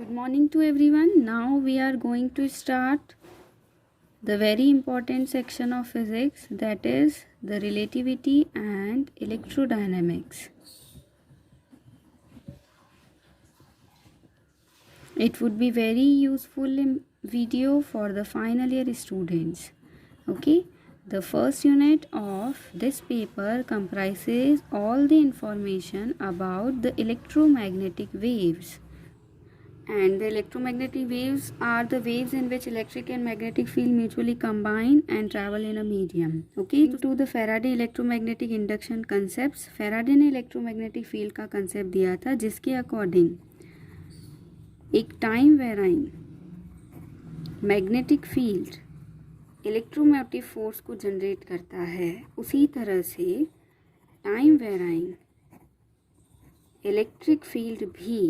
Good morning to everyone. Now we are going to start the very important section of physics, that is the relativity and electrodynamics. It would be very useful in video for the final year students. Okay, the first unit of this paper comprises all the information about the electromagnetic waves. And the electromagnetic waves are the waves in which electric and magnetic field mutually combine and travel in a medium. Okay, to the Faraday electromagnetic induction concepts, Faraday ने electromagnetic field का concept दिया था जिसके according एक time varying magnetic field electromotive force को generate करता है, उसी तरह से टाइम वेराइंग इलेक्ट्रिक फील्ड भी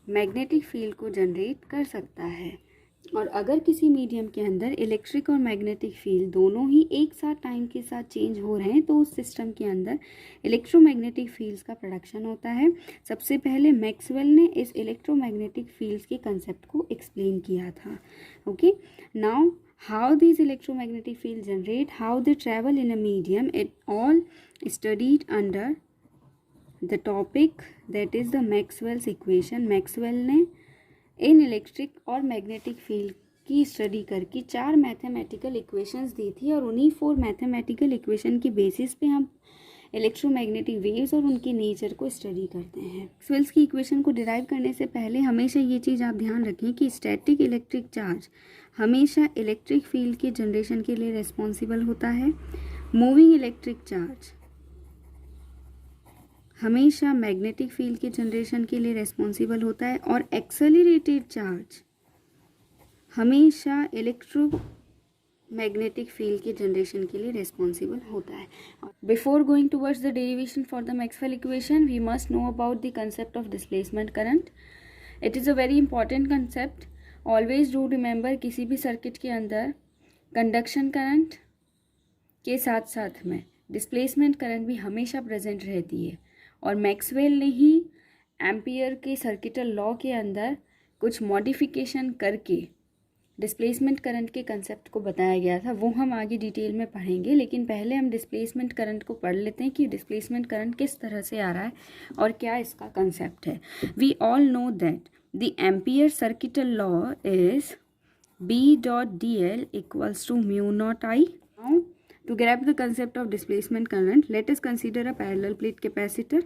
मैग्नेटिक फील्ड को जनरेट कर सकता है। और अगर किसी मीडियम के अंदर इलेक्ट्रिक और मैग्नेटिक फील्ड दोनों ही एक साथ टाइम के साथ चेंज हो रहे हैं तो उस सिस्टम के अंदर इलेक्ट्रोमैग्नेटिक फील्ड्स का प्रोडक्शन होता है। सबसे पहले मैक्सवेल ने इस इलेक्ट्रोमैग्नेटिक फील्ड्स के कंसेप्ट को एक्सप्लेन किया था। Okay, now how these electromagnetic field generate, how they travel in a medium, it all studied under the topic that is the Maxwell's equation. Maxwell ने इन इलेक्ट्रिक और magnetic field की study करके 4 mathematical equations दी थी और उन्हीं 4 mathematical equation की basis पे हम इलेक्ट्रोमैग्नेटिक वेव्स और उनके नेचर को स्टडी करते हैं। मैक्सवेल्स की इक्वेशन को डिराइव करने से पहले हमेशा ये चीज़ आप ध्यान रखें कि स्टैटिक इलेक्ट्रिक चार्ज हमेशा इलेक्ट्रिक फील्ड के जनरेशन के लिए रिस्पॉन्सिबल होता है। मूविंग इलेक्ट्रिक चार्ज हमेशा मैग्नेटिक फील्ड के जनरेशन के लिए रिस्पॉन्सिबल होता है और एक्सेलरेटेड चार्ज हमेशा इलेक्ट्रोमैग्नेटिक फील्ड के जनरेशन के लिए रिस्पॉन्सिबल होता है। Before going towards the derivation for the Maxwell equation we must know about the concept of displacement current. It is a very important concept. Always do remember, किसी भी circuit के अंदर conduction current के साथ साथ में डिस्प्लेसमेंट करंट भी हमेशा प्रेजेंट रहती है। और मैक्सवेल ने ही एम्पियर के सर्किटल लॉ के अंदर कुछ मॉडिफिकेशन करके डिस्प्लेसमेंट करंट के कंसेप्ट को बताया गया था, वो हम आगे डिटेल में पढ़ेंगे। लेकिन पहले हम डिस्प्लेसमेंट करंट को पढ़ लेते हैं कि डिस्प्लेसमेंट करंट किस तरह से आ रहा है और क्या इसका कंसेप्ट है। We all know that the ampere circuital law is B.dl equals to mu naught I. Now, to grab the concept of displacement current, let us consider a parallel plate capacitor.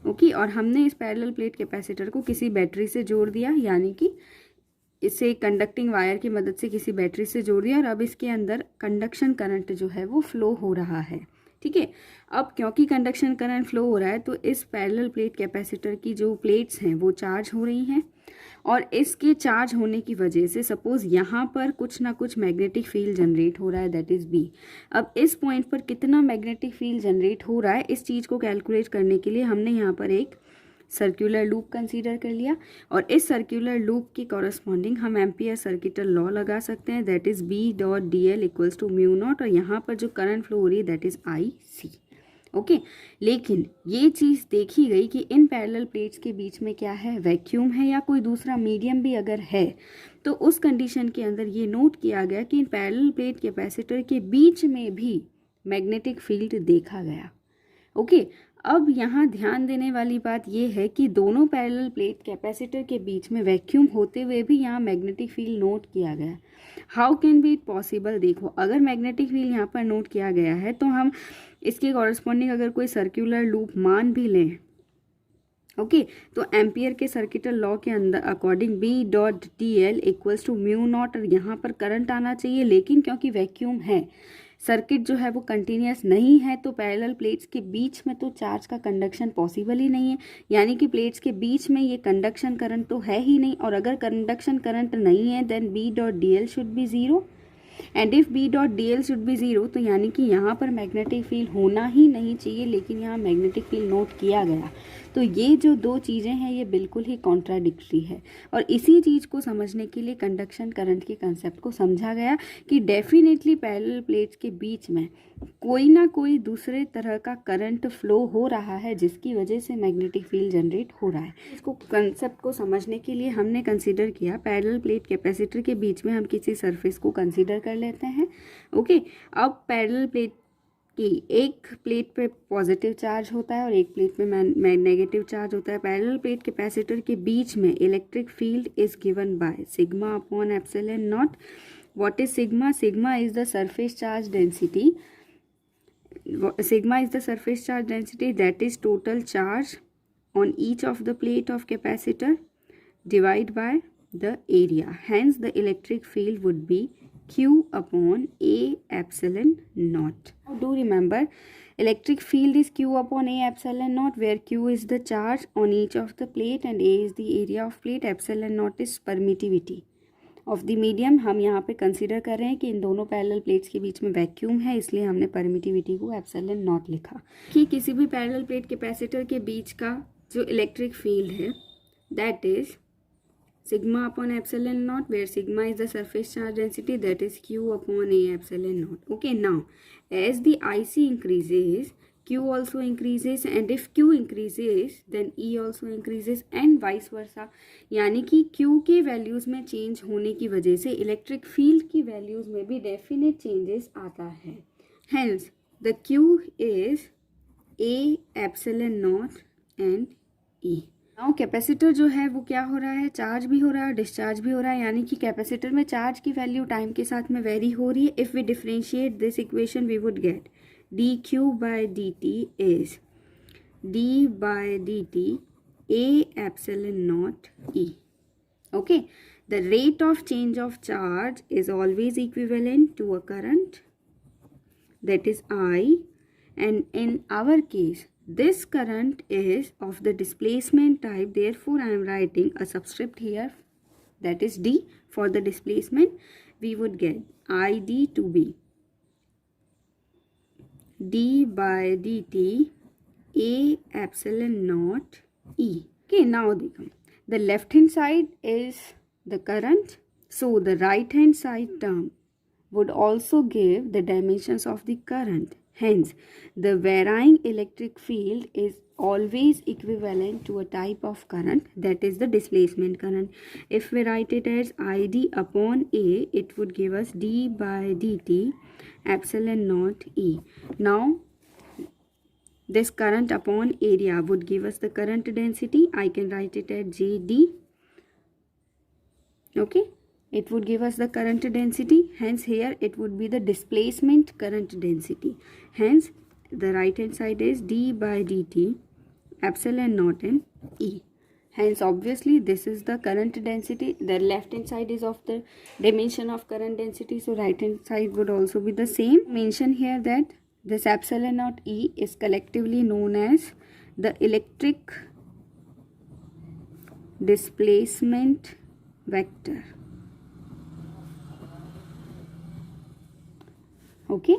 Okay, और हमने इस parallel plate capacitor को किसी battery से जोड़ दिया, यानी कि इसे कंडक्टिंग वायर की मदद से किसी बैटरी से जोड़ दिया और अब इसके अंदर कंडक्शन करंट जो है वो फ्लो हो रहा है। ठीक है, अब क्योंकि कंडक्शन करंट फ्लो हो रहा है तो इस पैरेलल प्लेट कैपेसिटर की जो प्लेट्स हैं वो चार्ज हो रही हैं और इसके चार्ज होने की वजह से सपोज यहाँ पर कुछ ना कुछ मैग्नेटिक फील्ड जनरेट हो रहा है, दैट इज़ बी। अब इस पॉइंट पर कितना मैग्नेटिक फील्ड जनरेट हो रहा है, इस चीज़ को कैलकुलेट करने के लिए हमने यहाँ पर एक सर्कुलर लूप कंसीडर कर लिया और इस सर्कुलर लूप की कॉरस्पॉन्डिंग हम एम्पियर सर्किटल लॉ लगा सकते हैं, that is B.dl equals to mu naught और यहाँ पर जो करंट फ्लो हो रही है दैट इज़ IC। ओके, लेकिन ये चीज़ देखी गई कि इन पैरेलल प्लेट्स के बीच में क्या है, वैक्यूम है या कोई दूसरा मीडियम भी अगर है तो उस कंडीशन के अंदर ये नोट किया गया कि इन पैरेलल प्लेट कैपेसिटर के बीच में भी मैग्नेटिक फील्ड देखा गया। ओके, अब यहाँ ध्यान देने वाली बात यह है कि दोनों पैरेलल प्लेट कैपेसिटर के बीच में वैक्यूम होते हुए भी यहाँ मैग्नेटिक फील्ड नोट किया गया। How can be it possible? देखो, अगर मैग्नेटिक फील्ड यहाँ पर नोट किया गया है तो हम इसके कॉरस्पॉन्डिंग अगर कोई सर्कुलर लूप मान भी लें, ओके, तो एम्पियर के सर्किटल लॉ के अंदर according B.dl equals to mu naught और यहाँ पर करंट आना चाहिए, लेकिन क्योंकि वैक्यूम है, सर्किट जो है वो कंटिन्यूस नहीं है, तो पैरेलल प्लेट्स के बीच में तो चार्ज का कंडक्शन पॉसिबल ही नहीं है, यानी कि प्लेट्स के बीच में ये कंडक्शन करंट तो है ही नहीं। और अगर कंडक्शन करंट नहीं है then B.dl should be zero and if B.dl should be zero तो यानी कि यहाँ पर मैग्नेटिक फील्ड होना ही नहीं चाहिए, लेकिन यहाँ मैग्नेटिक फील्ड नोट किया गया। तो ये जो दो चीज़ें हैं ये बिल्कुल ही कॉन्ट्राडिक्टरी है, और इसी चीज़ को समझने के लिए कंडक्शन करंट के कंसेप्ट को समझा गया कि डेफिनेटली पैरेलल प्लेट्स के बीच में कोई ना कोई दूसरे तरह का करंट फ्लो हो रहा है जिसकी वजह से मैग्नेटिक फील्ड जनरेट हो रहा है। इसको कंसेप्ट को समझने के लिए हमने कंसीडर किया पैरेलल प्लेट कैपेसिटर के बीच में हम किसी सरफेस को कंसीडर कर लेते हैं। ओके, अब पैरेलल प्लेट कि एक प्लेट पे पॉजिटिव चार्ज होता है और एक प्लेट में नेगेटिव चार्ज होता है। पैरेलल प्लेट कैपेसिटर के बीच में electric field is given by sigma upon epsilon not. What is sigma? Sigma is the surface charge density. Sigma is the surface charge density, that is total charge on each of the plate of capacitor divided by the area. Hence the electric field would be Q upon A epsilon naught. Do remember, electric field is Q upon A epsilon naught, where Q is the charge on each of the plate and A is the area of plate. Epsilon naught is permittivity of the medium. हम यहाँ पे consider कर रहे हैं कि इन दोनों parallel plates के बीच में वैक्यूम है, इसलिए हमने परमिटिविटी को एप्सिलॉन नॉट लिखा। कि किसी भी पैरेलल प्लेट कैपेसिटर के बीच का जो इलेक्ट्रिक फील्ड है that is sigma upon epsilon naught, where sigma is the surface charge density, that is Q upon A epsilon naught. Okay, now as the IC increases, Q also increases, and if Q increases then E also increases and vice versa। यानी कि Q के values में change होने की वजह से electric field की values में भी डेफिनेट चेंजेस आता है। Hence the Q is A epsilon naught and E। Now capacitor जो है वो क्या हो रहा है, चार्ज भी हो रहा है और डिस्चार्ज भी हो रहा है, यानी कि कैपेसिटर में चार्ज की वैल्यू टाइम के साथ में वेरी हो रही है। If we differentiate this equation we would get dq by dt is d by dt A epsilon naught E. Okay, the rate of change of charge is always equivalent to a current, that is I, and in our case this current is of the displacement type, therefore I am writing a subscript here, that is D for the displacement. We would get ID to be d by dt A epsilon naught E. Okay, now the left hand side is the current, so the right hand side term would also give the dimensions of the current. Hence the varying electric field is always equivalent to a type of current, that is the displacement current. If we write it as ID upon A, it would give us d by dt epsilon naught E. Now this current upon area would give us the current density. I can write it as JD. Okay, it would give us the current density. Hence here it would be the displacement current density. Hence the right hand side is d by dt epsilon naught and E. Hence obviously this is the current density. The left hand side is of the dimension of current density, so right hand side would also be the same. Mention here that this epsilon naught E is collectively known as the electric displacement vector. Okay,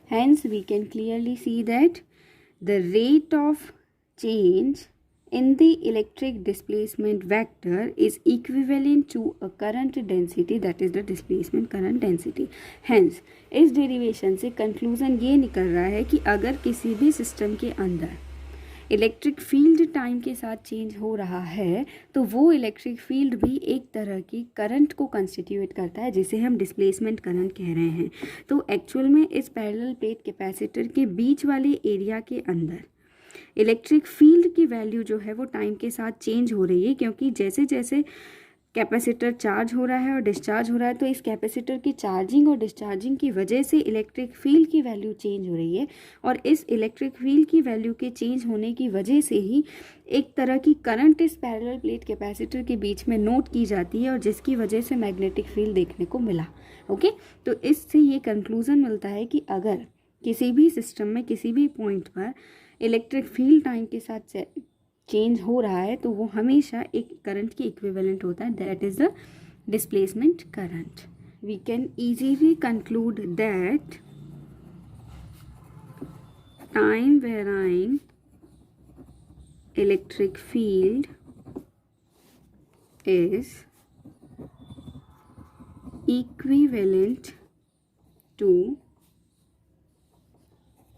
hence we can clearly see that the rate of change in the electric displacement vector is equivalent to a current density, that is the displacement current density. Hence इस derivation से conclusion ये निकल रहा है कि अगर किसी भी सिस्टम के अंदर इलेक्ट्रिक फील्ड टाइम के साथ चेंज हो रहा है तो वो इलेक्ट्रिक फील्ड भी एक तरह की करंट को कंस्टिट्यूट करता है, जिसे हम डिस्प्लेसमेंट करंट कह रहे हैं। तो एक्चुअल में इस पैरेलल प्लेट कैपेसिटर के बीच वाले एरिया के अंदर इलेक्ट्रिक फील्ड की वैल्यू जो है वो टाइम के साथ चेंज हो रही है, क्योंकि जैसे जैसे कैपेसिटर चार्ज हो रहा है और डिस्चार्ज हो रहा है तो इस कैपेसिटर की चार्जिंग और डिस्चार्जिंग की वजह से इलेक्ट्रिक फील्ड की वैल्यू चेंज हो रही है, और इस इलेक्ट्रिक फील्ड की वैल्यू के चेंज होने की वजह से ही एक तरह की करंट इस पैरेलल प्लेट कैपेसिटर के बीच में नोट की जाती है और जिसकी वजह से मैग्नेटिक फील्ड देखने को मिला। ओके, तो इससे ये कंक्लूज़न मिलता है कि अगर किसी भी सिस्टम में किसी भी पॉइंट पर इलेक्ट्रिक फील्ड टाइम के साथ चेंज हो रहा है तो वो हमेशा एक करंट के इक्विवेलेंट होता है, that is the displacement current. We can easily conclude that time varying electric field is equivalent to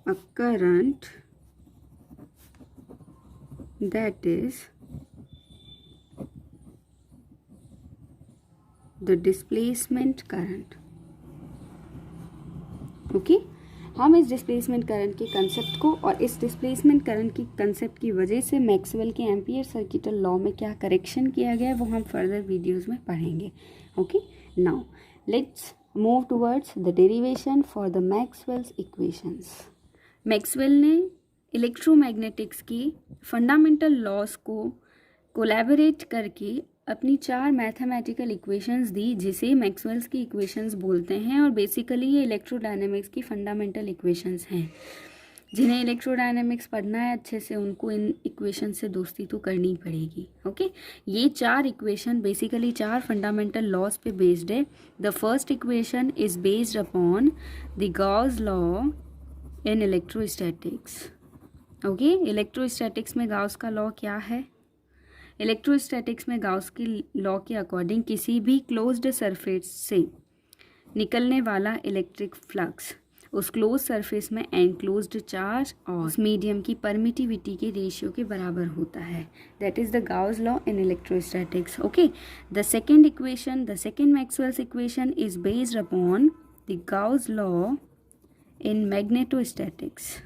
a current that is the displacement current. Okay हम इस डिस्प्लेसमेंट करंट के कंसेप्ट को और इस डिस्प्लेसमेंट करंट की concept की वजह से मैक्सवेल के एम्पियर सर्किटल लॉ में क्या करेक्शन किया गया है वो हम फर्दर वीडियोस में पढ़ेंगे. Okay now let's move towards the derivation for the Maxwell's equations. Maxwell ने इलेक्ट्रोमैग्नेटिक्स की फंडामेंटल लॉज को कोलैबोरेट करके अपनी 4 मैथमेटिकल इक्वेशंस दी जिसे मैक्सवेल्स की इक्वेशंस बोलते हैं. और बेसिकली ये इलेक्ट्रोडायनेमिक्स की फंडामेंटल इक्वेशंस हैं. जिन्हें इलेक्ट्रोडायनेमिक्स पढ़ना है अच्छे से उनको इन इक्वेशन से दोस्ती तो करनी पड़ेगी. ओके ये 4 इक्वेशन बेसिकली 4 फंडामेंटल लॉज पे बेस्ड है. The first equation is based upon the Gauss law in electrostatics. Okay electrostatics में गॉस का लॉ क्या है? इलेक्ट्रोस्टैटिक्स में गॉस की लॉ के अकॉर्डिंग किसी भी क्लोज्ड सरफेस से निकलने वाला इलेक्ट्रिक फ्लक्स उस क्लोज सरफेस में एनक्लोज्ड चार्ज और उस मीडियम की परमिटिविटी के रेशियो के बराबर होता है. That is the Gauss law in electrostatics. Okay the second equation, the second Maxwell's equation is based upon the Gauss law in magnetostatics.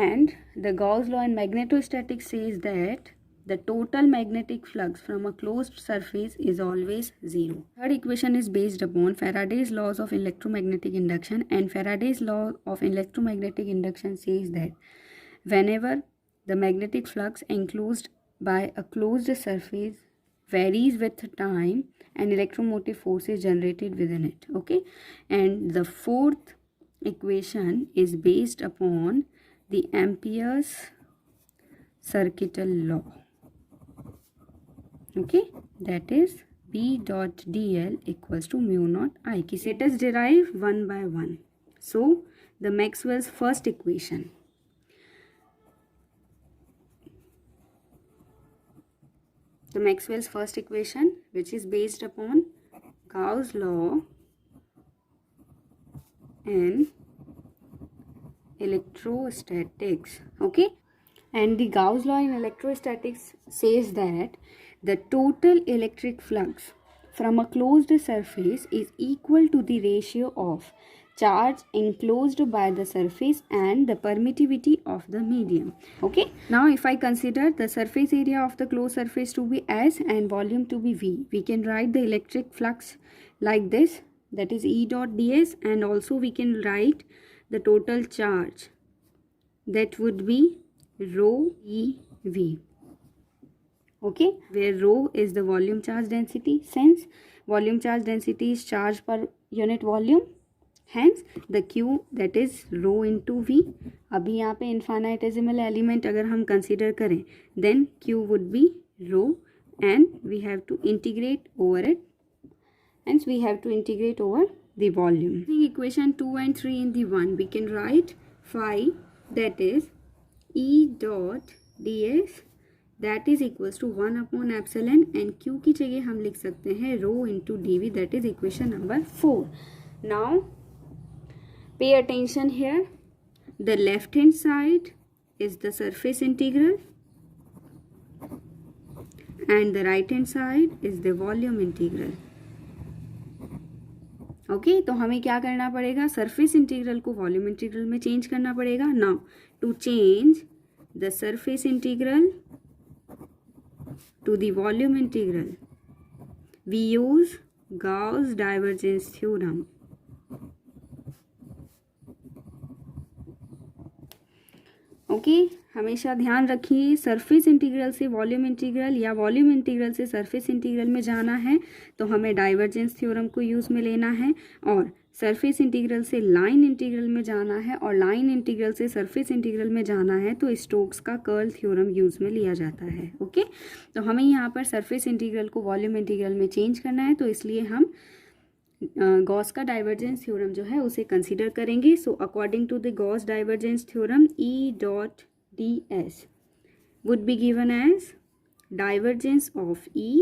And the Gauss law in magnetostatics says that the total magnetic flux from a closed surface is always zero. Third equation is based upon Faraday's laws of electromagnetic induction, and Faraday's law of electromagnetic induction says that whenever the magnetic flux enclosed by a closed surface varies with time, an electromotive force is generated within it. Okay, and the fourth equation is based upon the Ampere's circuital law. Okay, that is B dot dl equals to mu naught I. Let us derive one by one. So the Maxwell's first equation. The Maxwell's first equation, which is based upon Gauss law and electrostatics. Okay, and the Gauss law in electrostatics says that the total electric flux from a closed surface is equal to the ratio of charge enclosed by the surface and the permittivity of the medium. Okay, now if I consider the surface area of the closed surface to be S and volume to be V, we can write the electric flux like this, that is E dot ds, and also we can write the total charge, that would be rho ev. Okay, where rho is the volume charge density, since volume charge density is charge per unit volume, hence the q, that is rho into v. अभी यहाँ पे infinitesimal element अगर हम consider करें then q would be rho, and we have to integrate over it, hence we have to integrate over the volume. In equation 2 and 3 in the 1, we can write phi, that is E dot ds, that is equals to 1 upon epsilon, and q की जगह हम लिख सकते हैं rho into dv, that is equation number 4. Now pay attention here. The left hand side is the surface integral and the right hand side is the volume integral. Okay तो हमें क्या करना पड़ेगा? सरफेस इंटीग्रल को volume integral में change करना पड़ेगा. Now to change the surface integral to the volume integral we use Gauss divergence theorem. Okay हमेशा ध्यान रखिए, सरफेस इंटीग्रल से वॉल्यूम इंटीग्रल या वॉल्यूम इंटीग्रल से सरफेस इंटीग्रल में जाना है तो हमें डाइवर्जेंस थ्योरम को यूज़ में लेना है, और सरफेस इंटीग्रल से लाइन इंटीग्रल में जाना है, और लाइन इंटीग्रल से सरफेस इंटीग्रल में जाना है तो स्टोक्स का कर्ल थ्योरम यूज़ में लिया जाता है. ओके तो हमें यहाँ पर सरफेस इंटीग्रल को वॉल्यूम इंटीग्रल में चेंज करना है, तो इसलिए हम गॉस का डाइवर्जेंस थ्योरम जो है उसे कंसीडर करेंगे. So according to the Gauss divergence theorem E dot ds would be given as divergence of E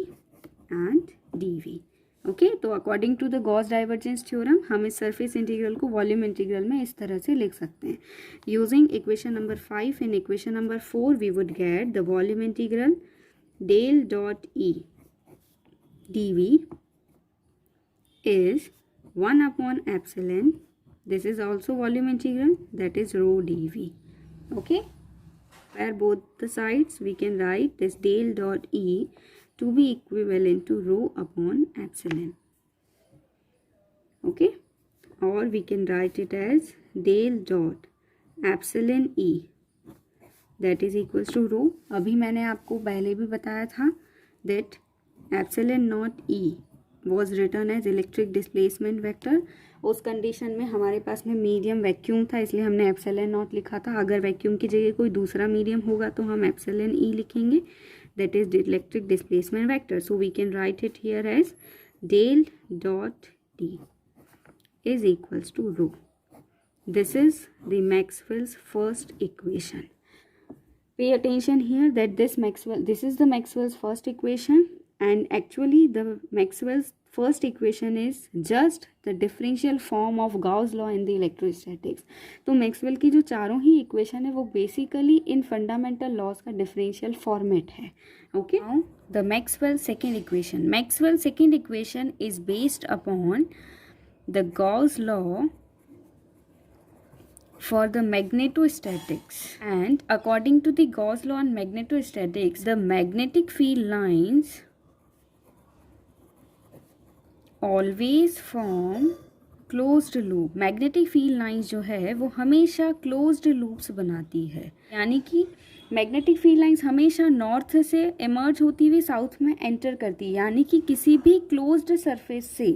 and dv. Okay, तो according to the Gauss divergence theorem हम इस सरफेस इंटीग्रल को volume integral में इस तरह से लिख सकते हैं. Using equation number 5 and equation number 4 we would get the volume integral del dot E dv is 1 upon epsilon. This is also volume integral, that is rho dv. Okay, where both the sides we can write this del dot E to be equivalent to rho upon epsilon. Okay, or we can write it as del dot epsilon E that is equals to rho. अभी मैंने आपको पहले भी बताया था that epsilon not E was written as electric displacement vector. उस condition में हमारे पास में मीडियम वैक्यूम था, इसलिए हमने एप्सिलॉन नॉट लिखा था. अगर वैक्यूम की जगह कोई दूसरा मीडियम होगा तो हम एप्सिलॉन ई लिखेंगे, that is electric displacement vector. So we can write it here as del dot D is equals to rho. This is the Maxwell's first equation. Pay attention here that this is the Maxwell's first equation, and actually the Maxwell's first equation is just the differential form of Gauss law in the electrostatics. तो Maxwell की जो चारों ही equation है वो basically इन fundamental laws का differential format है. Okay, now the Maxwell second equation. Maxwell second equation is based upon the Gauss law for the magnetostatics, and according to the Gauss law on magnetostatics, the magnetic field lines always form closed loop. magnetic field lines जो है वो हमेशा closed loops बनाती है, यानी कि magnetic field lines हमेशा north से इमर्ज होती हुई साउथ में एंटर करती है, यानी कि किसी भी क्लोज्ड सरफेस से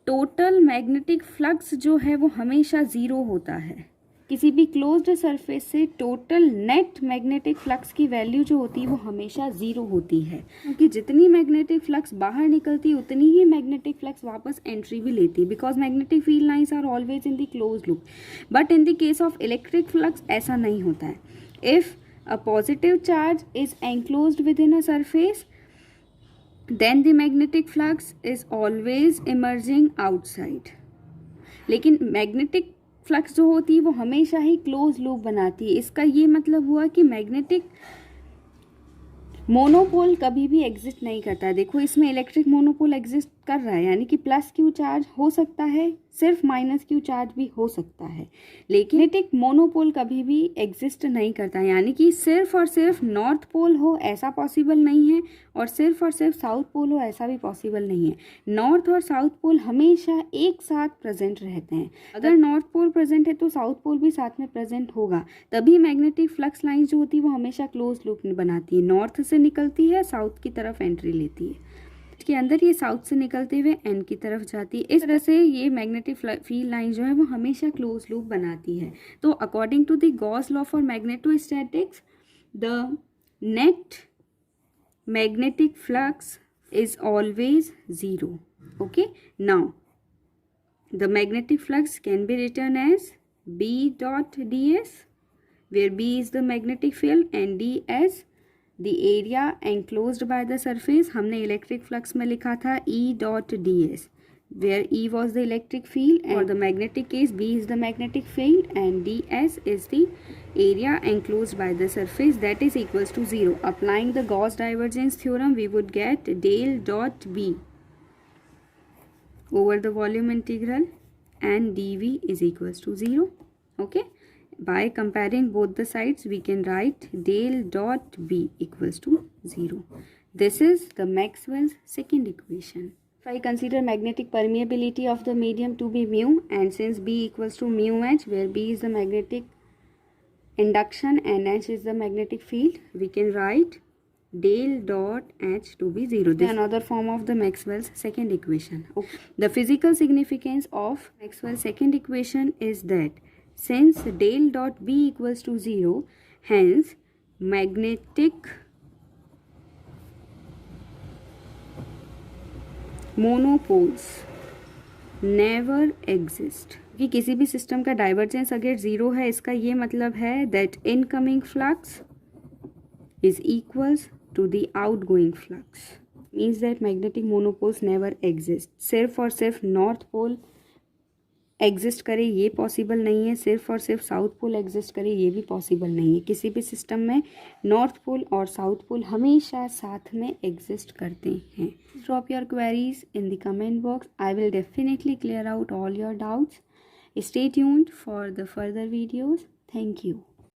टोटल मैग्नेटिक फ्लक्स जो है वो हमेशा ज़ीरो होता है. किसी भी क्लोज्ड सरफेस से टोटल नेट मैग्नेटिक फ्लक्स की वैल्यू जो होती है वो हमेशा ज़ीरो होती है, क्योंकि जितनी मैग्नेटिक फ्लक्स बाहर निकलती है उतनी ही मैग्नेटिक फ्लक्स वापस एंट्री भी लेती है, because magnetic field lines are always in the close loop. But in the case of electric flux ऐसा नहीं होता है. If a positive charge is enclosed within a surface, then the magnetic flux is always emerging outside. लेकिन magnetic flux जो होती है वो हमेशा ही क्लोज लूप बनाती है. इसका ये मतलब हुआ कि मैग्नेटिक मोनोपोल कभी भी एग्जिस्ट नहीं करता है. देखो इसमें इलेक्ट्रिक मोनोपोल एग्जिस्ट कर रहा है, यानी कि प्लस क्यू चार्ज हो सकता है, सिर्फ माइनस क्यू चार्ज भी हो सकता है, लेकिन मैग्नेटिक मोनोपोल कभी भी एग्जिस्ट नहीं करता है. यानी कि सिर्फ और सिर्फ नॉर्थ पोल हो ऐसा पॉसिबल नहीं है, और सिर्फ साउथ पोल हो ऐसा भी पॉसिबल नहीं है. नॉर्थ और साउथ पोल हमेशा एक साथ प्रेजेंट रहते हैं. अगर नॉर्थ पोल प्रेजेंट है तो साउथ पोल भी साथ में प्रेजेंट होगा, तभी मैग्नेटिक फ्लक्स लाइन जो होती है वो हमेशा क्लोज लूप बनाती है. नॉर्थ से निकलती है, साउथ की तरफ एंट्री लेती है, के अंदर ये साउथ से निकलते हुए एन की तरफ जाती है. इस तरह से ये मैग्नेटिक फील्ड लाइन जो है वो हमेशा क्लोज लूप बनाती है. तो according to the Gauss law for magnetostatics, the net magnetic flux is always zero. Okay, now the magnetic flux can be written as B dot ds, where B is the magnetic field and D as the area enclosed by the surface. हमने electric flux में लिखा था E dot ds, where E was the electric field, and for the magnetic case B is the magnetic field and ds is the area enclosed by the surface, that is equals to 0. Applying the Gauss divergence theorem, we would get del dot B over the volume integral and dv is equals to 0. Okay, by comparing both the sides we can write del dot B equals to 0. This is the Maxwell's second equation. If I consider magnetic permeability of the medium to be mu, and since B equals to mu h, where B is the magnetic induction and h is the magnetic field, we can write del dot h to be 0. This is another form of the Maxwell's second equation. Okay. The physical significance of Maxwell's second equation is that since del dot B equals to 0, hence magnetic monopoles never exist, कि किसी भी system का divergence अगर zero है, इसका ये मतलब है that incoming flux is equals to the outgoing flux, means that magnetic monopoles never exist. सिर्फ और सिर्फ नॉर्थ पोल एग्जिस्ट करे ये पॉसिबल नहीं है, सिर्फ और सिर्फ साउथ पोल एग्जिस्ट करे ये भी पॉसिबल नहीं है। किसी भी सिस्टम में नॉर्थ पोल और साउथ पोल हमेशा साथ में एग्जिस्ट करते हैं। Drop your queries in the comment box, I will definitely clear out all your doubts. Stay tuned for the further videos. Thank you.